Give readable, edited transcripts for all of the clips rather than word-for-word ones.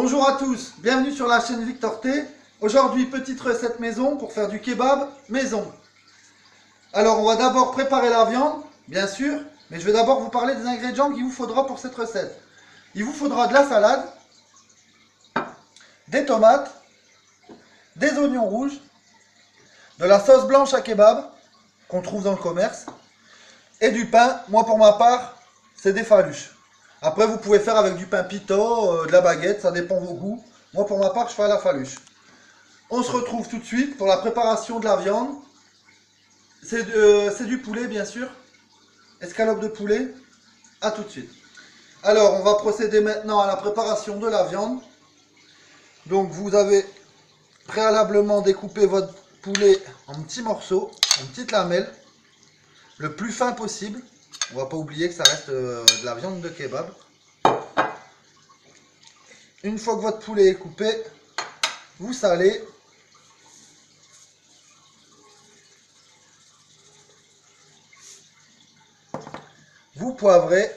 Bonjour à tous, bienvenue sur la chaîne Victor T. Aujourd'hui, petite recette maison pour faire du kebab maison. Alors, on va d'abord préparer la viande, bien sûr, mais je vais d'abord vous parler des ingrédients qu'il vous faudra pour cette recette. Il vous faudra de la salade, des tomates, des oignons rouges, de la sauce blanche à kebab qu'on trouve dans le commerce et du pain. Moi, pour ma part, c'est des faluches. Après, vous pouvez faire avec du pain pita, de la baguette, ça dépend de vos goûts. Moi, pour ma part, je fais à la faluche. On se retrouve tout de suite pour la préparation de la viande. C'est du poulet, bien sûr. Escalope de poulet. A tout de suite. Alors, on va procéder maintenant à la préparation de la viande. Donc, vous avez préalablement découpé votre poulet en petits morceaux, en petites lamelles, le plus fin possible. On ne va pas oublier que ça reste de la viande de kebab. Une fois que votre poulet est coupé, vous salez. Vous poivrez.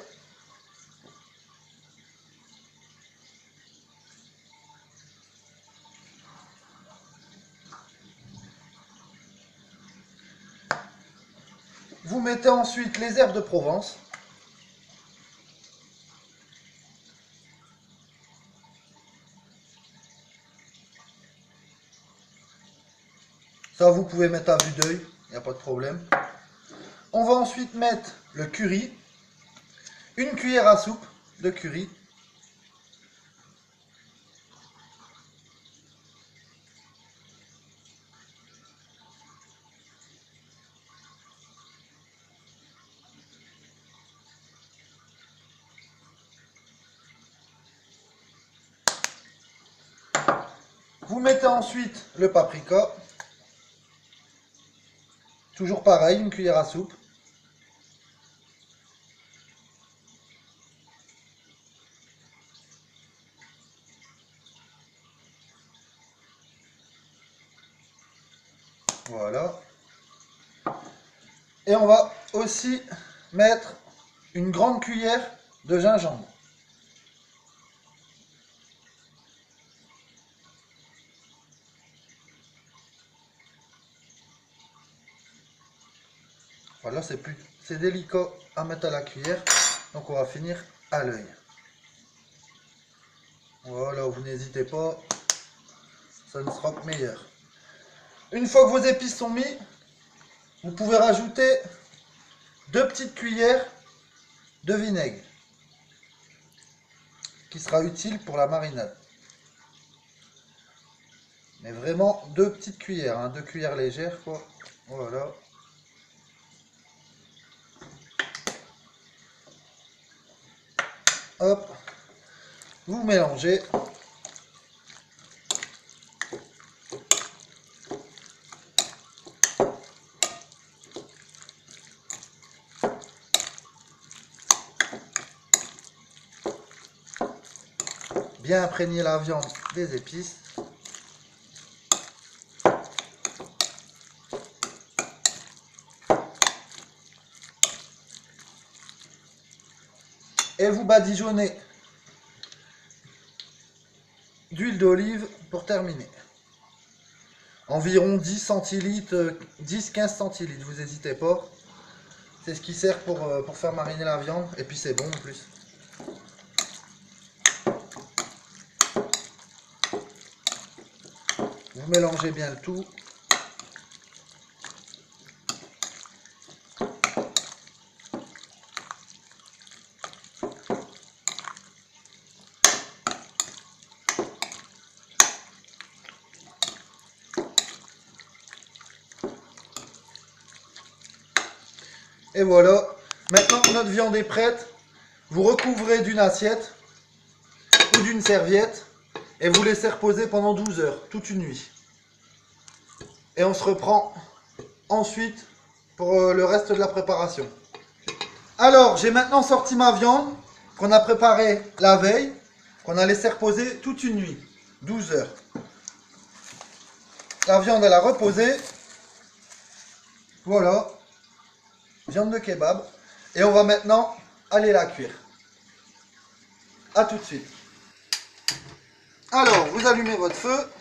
Vous mettez ensuite les herbes de Provence. Ça, vous pouvez mettre à vue d'œil, il n'y a pas de problème. On va ensuite mettre le curry. Une cuillère à soupe de curry. Vous mettez ensuite le paprika. Toujours pareil, une cuillère à soupe. Voilà. Et on va aussi mettre une grande cuillère de gingembre. Voilà, c'est délicat à mettre à la cuillère, donc on va finir à l'œil. Voilà, vous n'hésitez pas, ça ne sera que meilleur. Une fois que vos épices sont mis, vous pouvez rajouter 2 petites cuillères de vinaigre, qui sera utile pour la marinade. Mais vraiment 2 petites cuillères, hein, 2 cuillères légères quoi. Voilà. Hop, vous mélangez. Bien imprégner la viande des épices. Et vous badigeonnez d'huile d'olive pour terminer. Environ 10 centilitres, 10-15 centilitres, vous n'hésitez pas. C'est ce qui sert pour faire mariner la viande. Et puis c'est bon en plus. Vous mélangez bien le tout. Et voilà, maintenant que notre viande est prête, vous recouvrez d'une assiette ou d'une serviette et vous laissez reposer pendant 12 heures, toute une nuit. Et on se reprend ensuite pour le reste de la préparation. Alors, j'ai maintenant sorti ma viande qu'on a préparée la veille, qu'on a laissé reposer toute une nuit, 12 heures. La viande, elle a reposé. Voilà. Viande de kebab. Et on va maintenant aller la cuire. A tout de suite. Alors, vous allumez votre feu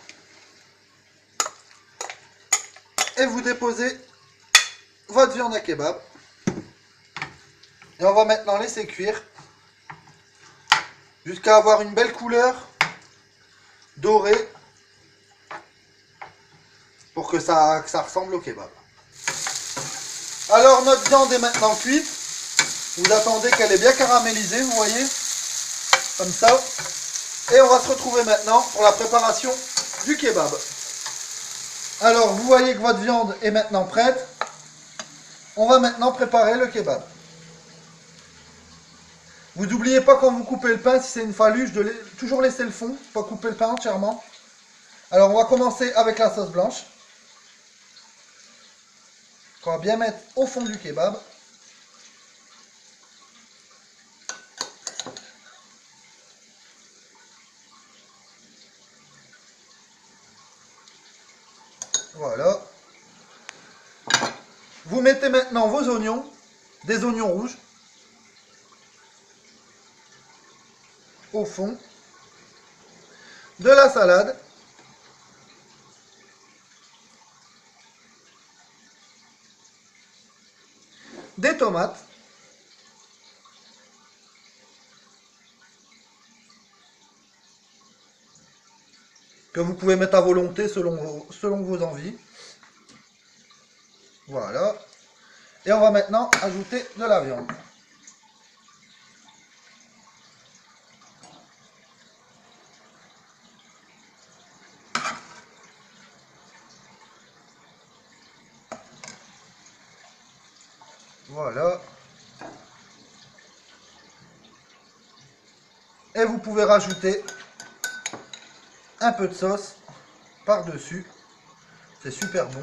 et vous déposez votre viande à kebab. Et on va maintenant laisser cuire jusqu'à avoir une belle couleur dorée pour que ça ressemble au kebab. Alors notre viande est maintenant cuite. Vous attendez qu'elle est bien caramélisée, vous voyez, comme ça. Et on va se retrouver maintenant pour la préparation du kebab. Alors vous voyez que votre viande est maintenant prête. On va maintenant préparer le kebab. Vous n'oubliez pas quand vous coupez le pain, si c'est une faluche, de toujours laisser le fond, pas couper le pain entièrement. Alors on va commencer avec la sauce blanche, qu'on va bien mettre au fond du kebab. Voilà. Vous mettez maintenant vos oignons, des oignons rouges, au fond, de la salade, des tomates, que vous pouvez mettre à volonté selon vos envies. Voilà. Et on va maintenant ajouter de la viande. Voilà. Et vous pouvez rajouter un peu de sauce par-dessus. C'est super bon.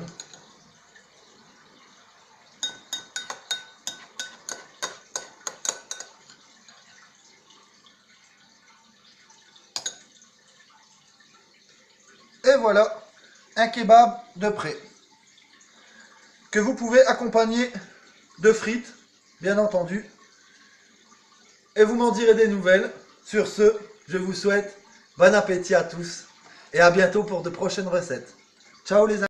Et voilà, un kebab de prêt. Que vous pouvez accompagner de frites, bien entendu. Et vous m'en direz des nouvelles. Sur ce, je vous souhaite bon appétit à tous. Et à bientôt pour de prochaines recettes. Ciao les amis.